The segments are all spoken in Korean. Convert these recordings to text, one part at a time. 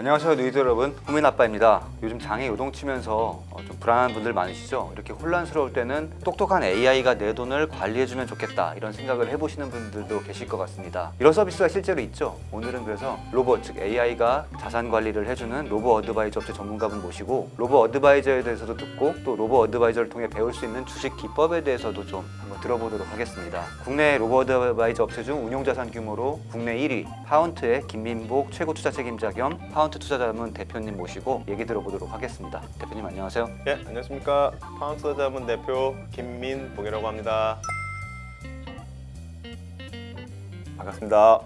안녕하세요 누이들 여러분, 호민 아빠입니다. 요즘 장애 요동치면서 좀 불안한 분들 많으시죠? 이렇게 혼란스러울 때는 똑똑한 AI가 내 돈을 관리해주면 좋겠다 이런 생각을 해보시는 분들도 계실 것 같습니다. 이런 서비스가 실제로 있죠. 오늘은 그래서 로봇, 즉 AI가 자산 관리를 해주는 로봇 어드바이저 업체 전문가분 모시고 로봇 어드바이저에 대해서도 듣고 또 로봇 어드바이저를 통해 배울 수 있는 주식 기법에 대해서도 좀 한번 들어보도록 하겠습니다. 국내 로봇 어드바이저 업체 중 운용자산 규모로 국내 1위 파운트의 김민복 최고 투자 책임자 겸 파운트 투자자문 대표님 모시고 얘기 들어보도록 하겠습니다. 대표님 안녕하세요. 예, 안녕하십니까. 파운트 투자자문 대표 김민복이라고 합니다. 반갑습니다.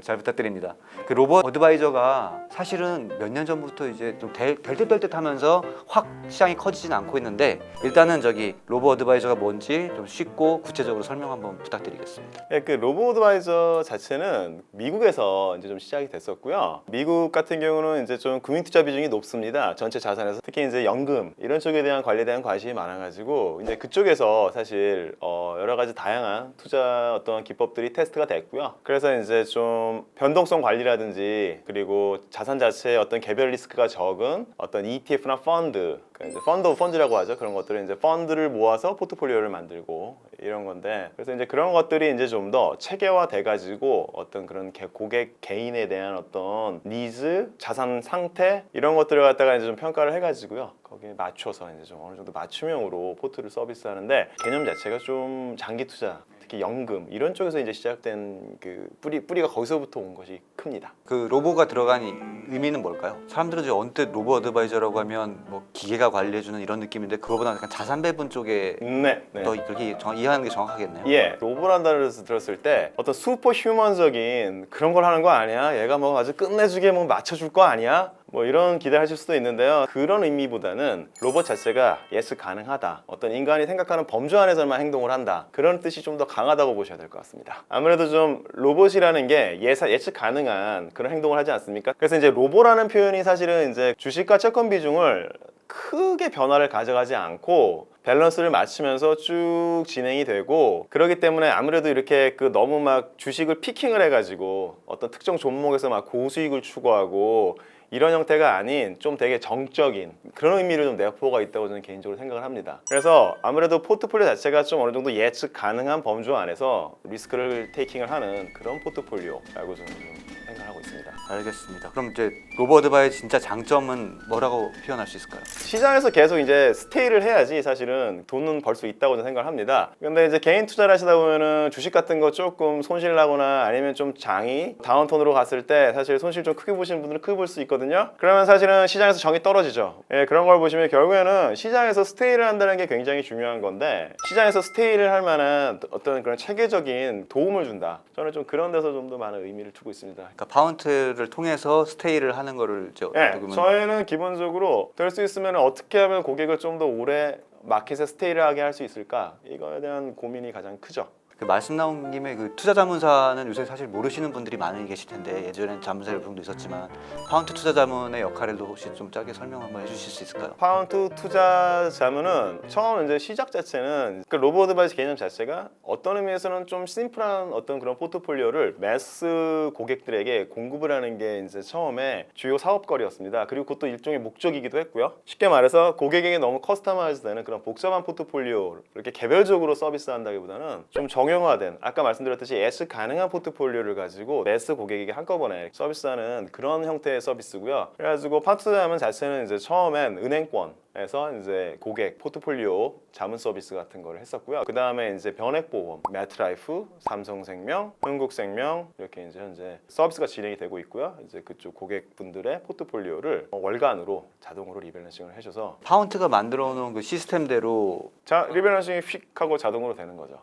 잘 부탁드립니다. 그 로봇 어드바이저가 사실은 몇 년 전부터 이제 좀 될 듯 하면서 확 시장이 커지진 않고 있는데 일단은 로봇 어드바이저가 뭔지 좀 쉽고 구체적으로 설명 한번 부탁드리겠습니다. 예, 그 로봇 어드바이저 자체는 미국에서 이제 좀 시작이 됐었고요. 미국 같은 경우는 이제 좀 금융 투자 비중이 높습니다. 전체 자산에서 특히 이제 연금 이런 쪽에 대한 관리에 대한 관심이 많아가지고 이제 그쪽에서 사실 여러 가지 다양한 투자 어떤 기법들이 테스트가 됐고요. 그래서 이제 좀 변동성 관리라든지 그리고 자산 자체의 어떤 개별 리스크가 적은 어떤 ETF나 펀드, 그러니까 이제 펀드 오브 펀드라고 하죠. 그런 것들은 이제 펀드를 모아서 포트폴리오를 만들고 이런 건데, 그래서 이제 그런 것들이 이제 좀 더 체계화돼 가지고 어떤 그런 고객 개인에 대한 어떤 니즈, 자산 상태 이런 것들을 갖다가 이제 좀 평가를 해가지고요. 거기에 맞춰서 이제 좀 어느 정도 맞춤형으로 포트를 서비스하는데, 개념 자체가 좀 장기 투자, 특히 연금 이런 쪽에서 이제 시작된 그 뿌리가 거기서부터 온 것이 큽니다. 그 로봇가 들어간 의미는 뭘까요? 사람들은 이제 언뜻 로봇 어드바이저라고 하면 뭐 기계가 관리해주는 이런 느낌인데 그거보다 약간 자산 배분 쪽에 네. 더 그렇게 이해하는 게 정확하겠네요. 예, 로봇이라는 단어를 들었을 때 어떤 슈퍼 휴먼적인 그런 걸 하는 거 아니야? 얘가 뭐 아주 끝내주게 뭐 맞춰줄 거 아니야? 뭐 이런 기대하실 수도 있는데요. 그런 의미보다는 로봇 자체가 예측 가능하다, 어떤 인간이 생각하는 범주 안에서만 행동을 한다, 그런 뜻이 좀 더 강하다고 보셔야 될 것 같습니다. 아무래도 좀 로봇이라는 게 예측 가능한 그런 행동을 하지 않습니까? 그래서 이제 로봇이라는 표현이 사실은 이제 주식과 채권 비중을 크게 변화를 가져가지 않고 밸런스를 맞추면서 쭉 진행이 되고, 그렇기 때문에 아무래도 이렇게 너무 막 주식을 피킹을 해가지고 어떤 특정 종목에서 막 고수익을 추구하고 이런 형태가 아닌 좀 되게 정적인 그런 의미를 좀 내포가 있다고 저는 개인적으로 생각을 합니다. 그래서 아무래도 포트폴리오 자체가 좀 어느 정도 예측 가능한 범주 안에서 리스크를 테이킹을 하는 그런 포트폴리오라고 저는 좀 생각하고 있습니다. 알겠습니다. 그럼 이제 로봇 어드바이저 진짜 장점은 뭐라고 표현할 수 있을까요? 시장에서 계속 이제 스테이를 해야지 사실은 돈은 벌 수 있다고 저는 생각을 합니다. 근데 이제 개인 투자를 하시다 보면은 주식 같은 거 조금 손실 나거나 아니면 좀 장이 다운턴으로 갔을 때 사실 손실 좀 크게 보시는 분들은 크게 볼 수 있거든요. 그러면 사실은 시장에서 정이 떨어지죠. 예, 그런 걸 보시면 결국에는 시장에서 스테이를 한다는 게 굉장히 중요한 건데, 시장에서 스테이를 할 만한 어떤 그런 체계적인 도움을 준다, 저는 좀 그런 데서 좀 더 많은 의미를 두고 있습니다. 그러니까 파운트를 통해서 스테이를 하는 거를 이제 네, 저희는 기본적으로 될 수 있으면 어떻게 하면 고객을 좀 더 오래 마켓에 스테이를 하게 할 수 있을까, 이거에 대한 고민이 가장 크죠. 그 말씀 나온 김에 그 투자 자문사는 요새 사실 모르시는 분들이 많이 계실 텐데 예전엔 자문사 열풍도 있었지만 파운트 투자 자문의 역할을 혹시 좀 짧게 설명 한번 해주실 수 있을까요? 파운트 투자 자문은 처음 이제 시작 자체는 그 로봇 어드바이스 개념 자체가 어떤 의미에서는 좀 심플한 어떤 그런 포트폴리오를 매스 고객들에게 공급을 하는 게 이제 처음에 주요 사업거리였습니다. 그리고 그것도 일종의 목적이기도 했고요. 쉽게 말해서 고객에게 너무 커스터마이즈 되는 그런 복잡한 포트폴리오 이렇게 개별적으로 서비스한다기보다는 좀 정형화된, 아까 말씀드렸듯이 예측 가능한 포트폴리오를 가지고 매스 고객에게 한꺼번에 서비스하는 그런 형태의 서비스고요. 그래가지고 파운트 투자 자문 자체는 이제 처음엔 은행권에서 이제 고객 포트폴리오 자문 서비스 같은 걸 했었고요. 그 다음에 이제 변액보험, 매트라이프, 삼성생명, 흥국생명 이렇게 이제 현재 서비스가 진행이 되고 있고요. 이제 그쪽 고객분들의 포트폴리오를 월간으로 자동으로 리밸런싱을 해줘서 파운트가 만들어 놓은 그 시스템대로 리밸런싱이 휙 하고 자동으로 되는 거죠.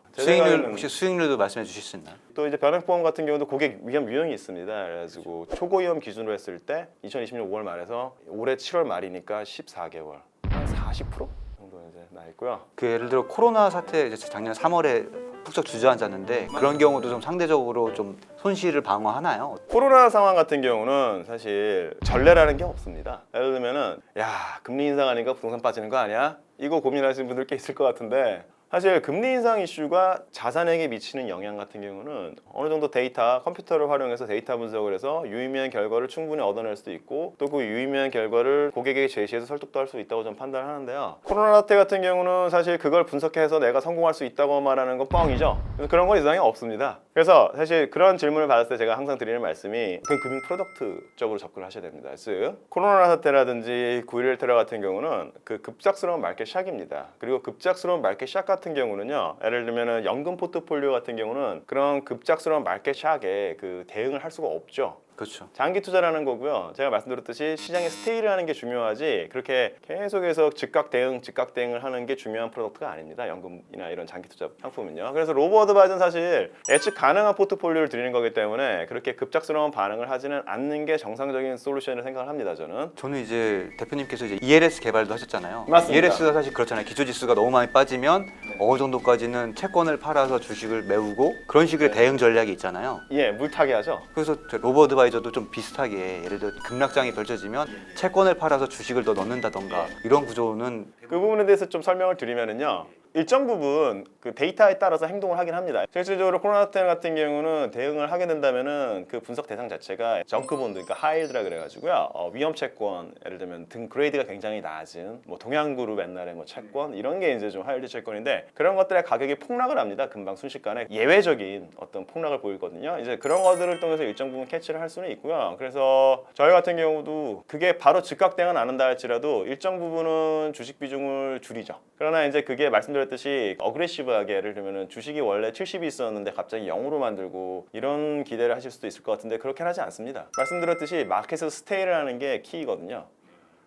혹시 수익률도 말씀해 주실 수 있나요? 또 이제 변액보험 같은 경우도 고객 위험 유형이 있습니다. 그래가지고 초고위험 기준으로 했을 때 2020년 5월 말에서 올해 7월 말이니까 14개월 한 40% 정도 이제 나 있고요. 그 예를 들어 코로나 사태 이제 작년 3월에 푹쩍 주저앉았는데 그런 경우도 좀 상대적으로 좀 손실을 방어하나요? 코로나 상황 같은 경우는 사실 전례라는 게 없습니다. 예를 들면은 야 금리 인상하니까 부동산 빠지는 거 아니야? 이거 고민하시는 분들 꽤 있을 것 같은데 사실 금리 인상 이슈가 자산에게 미치는 영향 같은 경우는 어느 정도 데이터, 컴퓨터를 활용해서 데이터 분석을 해서 유의미한 결과를 충분히 얻어낼 수도 있고 또 그 유의미한 결과를 고객에게 제시해서 설득도 할 수 있다고 저는 판단하는데요. 코로나 사태 같은 경우는 사실 그걸 분석해서 내가 성공할 수 있다고 말하는 건 뻥이죠. 그런 건 이상이 없습니다. 그래서 사실 그런 질문을 받았을 때 제가 항상 드리는 말씀이 그 금융 프로덕트 쪽으로 접근을 하셔야 됩니다. 즉 코로나 사태라든지 9.11 테러 같은 경우는 그 급작스러운 마켓 샥입니다. 그리고 급작스러운 마켓 샥 같은 경우는요, 예를 들면 연금 포트폴리오 같은 경우는 그런 급작스러운 마켓 샥에 그 대응을 할 수가 없죠. 그렇죠. 장기 투자라는 거고요. 제가 말씀드렸듯이 시장에 스테이를 하는 게 중요하지 그렇게 계속해서 즉각 대응을 하는 게 중요한 프로덕트가 아닙니다. 연금이나 이런 장기 투자 상품은요. 그래서 로보 어드바이저는 사실 예측 가능한 포트폴리오를 드리는 거기 때문에 그렇게 급작스러운 반응을 하지는 않는 게 정상적인 솔루션을 생각을 합니다. 저는 이제 대표님께서 이제 ELS 개발도 하셨잖아요. 맞습니다. ELS가 사실 그렇잖아요. 기초 지수가 너무 많이 빠지면 어느 정도까지는 채권을 팔아서 주식을 메우고 그런 식의 대응 전략이 있잖아요. 예, 물타기 하죠. 그래서 로보 어드바이저도 좀 비슷하게 예를 들어 급락장이 펼쳐지면 채권을 팔아서 주식을 더 넣는다던가 이런 구조는 그 부분에 대해서 좀 설명을 드리면은요. 일정 부분 그 데이터에 따라서 행동을 하긴 합니다. 실질적으로 코로나 사태 같은 경우는 대응을 하게 된다면은 그 분석 대상 자체가 정크본드, 그러니까 하이힐드라 그래가지고요. 위험 채권, 예를 들면 등 그레이드가 굉장히 낮은 뭐 동양그룹 옛날에 뭐 채권 이런 게 이제 좀 하이힐드 채권인데 그런 것들의 가격이 폭락을 합니다. 금방 순식간에 예외적인 어떤 폭락을 보이거든요. 이제 그런 것들을 통해서 일정 부분 캐치를 할 수는 있고요. 그래서 저희 같은 경우도 그게 바로 즉각 대응은 안 한다 할지라도 일정 부분은 주식 비중을 줄이죠. 그러나 이제 그게 말씀드렸듯이 어그레시브하게 예를 들면 주식이 원래 70이 있었는데 갑자기 0으로 만들고 이런 기대를 하실 수도 있을 것 같은데 그렇게는 하지 않습니다. 말씀드렸듯이 마켓에서 스테이를 하는 게 키거든요.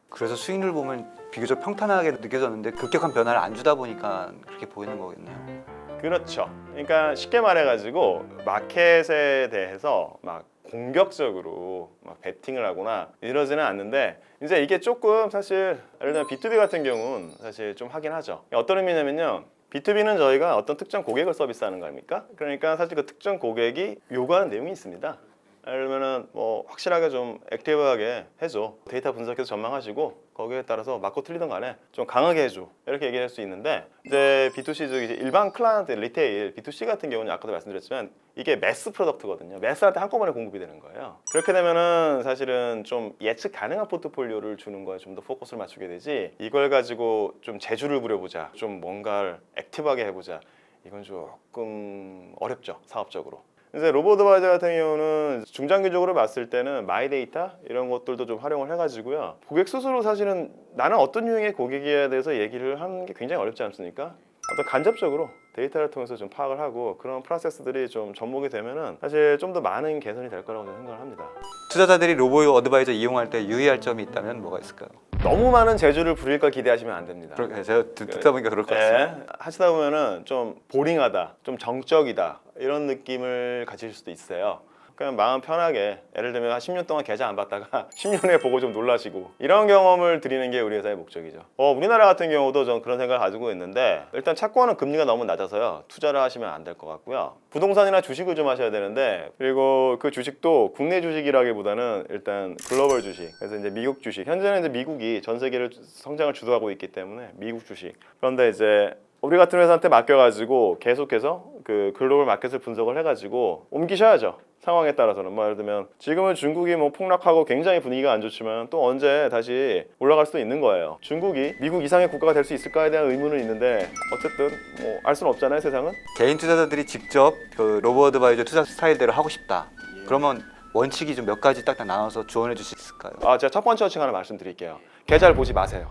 그래서 수익률 보면 비교적 평탄하게 느껴졌는데 급격한 변화를 안 주다 보니까 그렇게 보이는 거겠네요. 그렇죠. 그러니까 쉽게 말해가지고 마켓에 대해서 막 공격적으로 막 베팅을 하거나 이러지는 않는데 이제 이게 조금 사실 예를 들면 B2B 같은 경우는 사실 좀 하긴 하죠. 어떤 의미냐면요. B2B는 저희가 어떤 특정 고객을 서비스하는 거 아닙니까? 그러니까 사실 그 특정 고객이 요구하는 내용이 있습니다. 예를 들면은 뭐 확실하게 좀 액티브하게 해줘. 데이터 분석해서 전망하시고 거기에 따라서 맞고 틀리든 간에 좀 강하게 해줘. 이렇게 얘기할 수 있는데 이제 B2C 즉 이제 일반 클라이언트 리테일 B2C 같은 경우는 아까도 말씀드렸지만 이게 매스 프로덕트거든요. 매스한테 한꺼번에 공급이 되는 거예요. 그렇게 되면은 사실은 좀 예측 가능한 포트폴리오를 주는 거에 좀 더 포커스를 맞추게 되지 이걸 가지고 좀 재주를 부려보자. 좀 뭔가를 액티브하게 해보자. 이건 조금 어렵죠. 사업적으로. 이제 로보 어드바이저 같은 경우는 중장기적으로 봤을 때는 마이 데이터 이런 것들도 좀 활용을 해가지고요. 고객 스스로 사실은 나는 어떤 유형의 고객이어야 돼서 얘기를 하는 게 굉장히 어렵지 않습니까? 어떤 간접적으로 데이터를 통해서 좀 파악을 하고 그런 프로세스들이 좀 접목이 되면은 사실 좀 더 많은 개선이 될 거라고 저는 생각을 합니다. 투자자들이 로보 어드바이저 이용할 때 유의할 점이 있다면 뭐가 있을까요? 너무 많은 재주를 부릴 걸 기대하시면 안 됩니다. 제가 듣다 보니까 그럴 것 같습니다. 네, 하시다 보면은 좀 보링하다, 좀 정적이다 이런 느낌을 가질 수도 있어요. 그냥 마음 편하게 예를 들면 한 10년 동안 계좌 안 받다가 10년 후에 보고 좀 놀라시고 이런 경험을 드리는 게 우리 회사의 목적이죠. 우리나라 같은 경우도 전 그런 생각을 가지고 있는데 일단 채권은 금리가 너무 낮아서요. 투자를 하시면 안 될 것 같고요. 부동산이나 주식을 좀 하셔야 되는데 그리고 그 주식도 국내 주식이라기보다는 일단 글로벌 주식. 그래서 이제 미국 주식. 현재는 이제 미국이 전 세계를 성장을 주도하고 있기 때문에 미국 주식. 그런데 이제 우리 같은 회사한테 맡겨가지고 계속해서 그 글로벌 마켓을 분석을 해가지고 옮기셔야죠. 상황에 따라서는 뭐 예를 들면 지금은 중국이 뭐 폭락하고 굉장히 분위기가 안 좋지만 또 언제 다시 올라갈 수도 있는 거예요. 중국이 미국 이상의 국가가 될 수 있을까에 대한 의문은 있는데 어쨌든 뭐 알 수는 없잖아요, 세상은. 개인 투자자들이 직접 그 로보 어드바이저 투자 스타일대로 하고 싶다. 그러면 원칙이 좀 몇 가지 딱딱 나눠서 조언해 주실 수 있을까요? 제가 첫 번째 원칙 하나 말씀드릴게요. 계좌를 보지 마세요.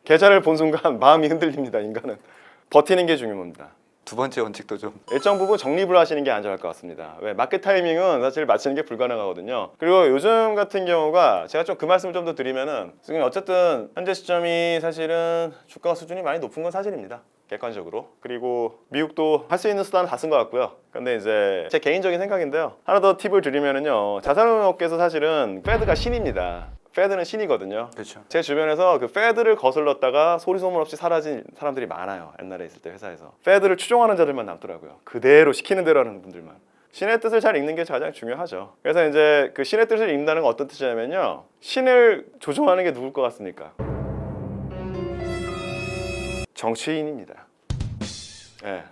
계좌를 본 순간 마음이 흔들립니다. 인간은 버티는 게 중요합니다. 두 번째 원칙도 좀 일정 부분 정립을 하시는 게 안전할 것 같습니다. 왜? 마켓 타이밍은 사실 맞추는 게 불가능하거든요. 그리고 요즘 같은 경우가 제가 좀 그 말씀을 좀 더 드리면은 지금 어쨌든 현재 시점이 사실은 주가 수준이 많이 높은 건 사실입니다. 객관적으로. 그리고 미국도 할 수 있는 수단은 다 쓴 것 같고요. 근데 이제 제 개인적인 생각인데요. 하나 더 팁을 드리면은요. 자산운용업계에서 사실은 패드가 신입니다. 패드는 신이거든요. 그렇죠. 제 주변에서 그 패드를 거슬렀다가 소리 소문 없이 사라진 사람들이 많아요. 옛날에 있을 때 회사에서. 패드를 추종하는 자들만 남더라고요. 그대로 시키는 대로 하는 분들만. 신의 뜻을 잘 읽는 게 가장 중요하죠. 그래서 이제 그 신의 뜻을 읽는다는 건 어떤 뜻이냐면요. 신을 조종하는 게 누굴 것 같습니까? 정치인입니다. 예.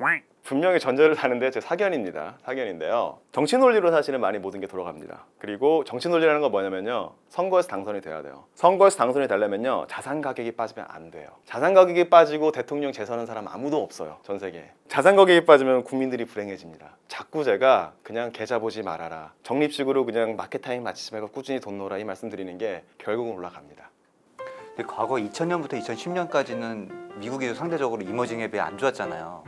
분명히 전제를 다는데 제 사견입니다. 사견인데요. 정치 논리로 사실은 많이 모든 게 돌아갑니다. 그리고 정치 논리라는 건 뭐냐면요. 선거에서 당선이 돼야 돼요. 선거에서 당선이 되려면요. 자산 가격이 빠지면 안 돼요. 자산 가격이 빠지고 대통령 재선한 사람 아무도 없어요. 전 세계에. 자산 가격이 빠지면 국민들이 불행해집니다. 자꾸 제가 그냥 계좌 보지 말아라. 적립식으로 그냥 마켓 타임 맞추지 말고 꾸준히 돈 넣어라 이 말씀 드리는 게 결국은 올라갑니다. 근데 과거 2000년부터 2010년까지는 미국이 상대적으로 이머징 앱이 안 좋았잖아요.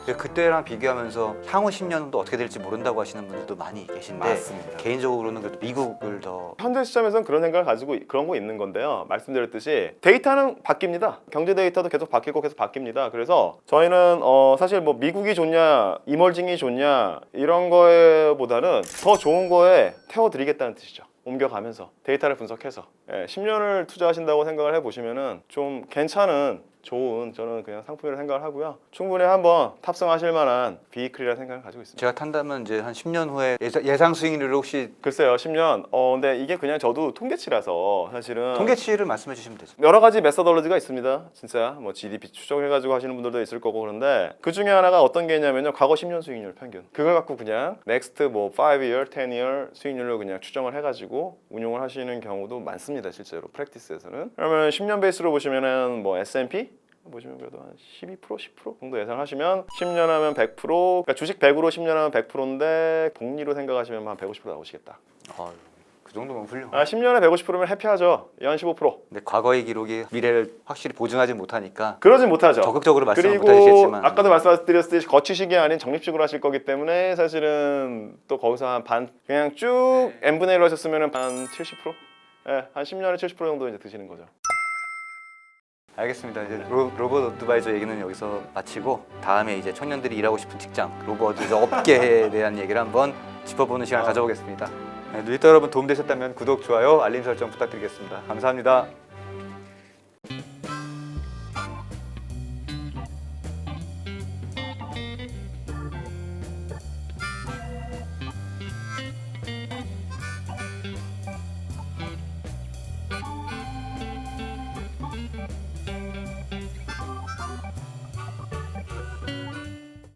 근데 그때랑 비교하면서 향후 10년도 어떻게 될지 모른다고 하시는 분들도 많이 계신데 맞습니다. 개인적으로는 그래도 미국을 더 현재 시점에서는 그런 생각을 가지고 그런 거 있는 건데요. 말씀드렸듯이 데이터는 바뀝니다. 경제 데이터도 계속 바뀌고 계속 바뀝니다. 그래서 저희는 사실 뭐 미국이 좋냐, 이머징이 좋냐 이런 거보다는 더 좋은 거에 태워드리겠다는 뜻이죠. 옮겨가면서 데이터를 분석해서 10년을 투자하신다고 생각을 해보시면은 좀 괜찮은 좋은 저는 그냥 상품이라고 생각을 하고요. 충분히 한번 탑승하실 만한 비이클이라는 생각을 가지고 있습니다. 제가 탄다면 이제 한 10년 후에 예상 수익률을 혹시 글쎄요, 10년. 근데 이게 그냥 저도 통계치라서 사실은 통계치를 말씀해 주시면 되죠. 여러 가지 메서덜로지가 있습니다. 진짜 뭐 GDP 추정해가지고 하시는 분들도 있을 거고 그런데 그 중에 하나가 어떤 게 있냐면요. 과거 10년 수익률 평균. 그걸 갖고 그냥 next 뭐 5year, 10year 수익률로 그냥 추정을 해가지고 운용을 하시는 경우도 많습니다. 실제로 프랙티스에서는. 그러면 10년 베이스로 보시면은 뭐 S&P 보시면 그래도 한 12%, 10% 정도 예상하시면 10년 하면 100%, 그러니까 주식 100으로 10년 하면 100%인데 복리로 생각하시면 한 150% 나오시겠다. 그 정도면 훌륭. 10년에 150%면 해피하죠. 연 15%. 근데 과거의 기록이 미래를 확실히 보증하지 못하니까 그러진 못하죠. 적극적으로 말씀을 그리고 못하시겠지만 아까도 말씀드렸듯이 거치식이 아닌 적립식으로 하실 거기 때문에 사실은 또 거기서 한 반 그냥 쭉 n분의 1로 하셨으면 한 70%? 예, 한 10년에 70% 정도 이제 드시는 거죠. 알겠습니다. 이제 로봇 어드바이저 얘기는 여기서 마치고 다음에 이제 청년들이 일하고 싶은 직장 로봇 어드바이저 업계에 대한 얘기를 한번 짚어보는 시간 가져보겠습니다. 네, 누리터 여러분 도움되셨다면 구독, 좋아요, 알림 설정 부탁드리겠습니다. 감사합니다.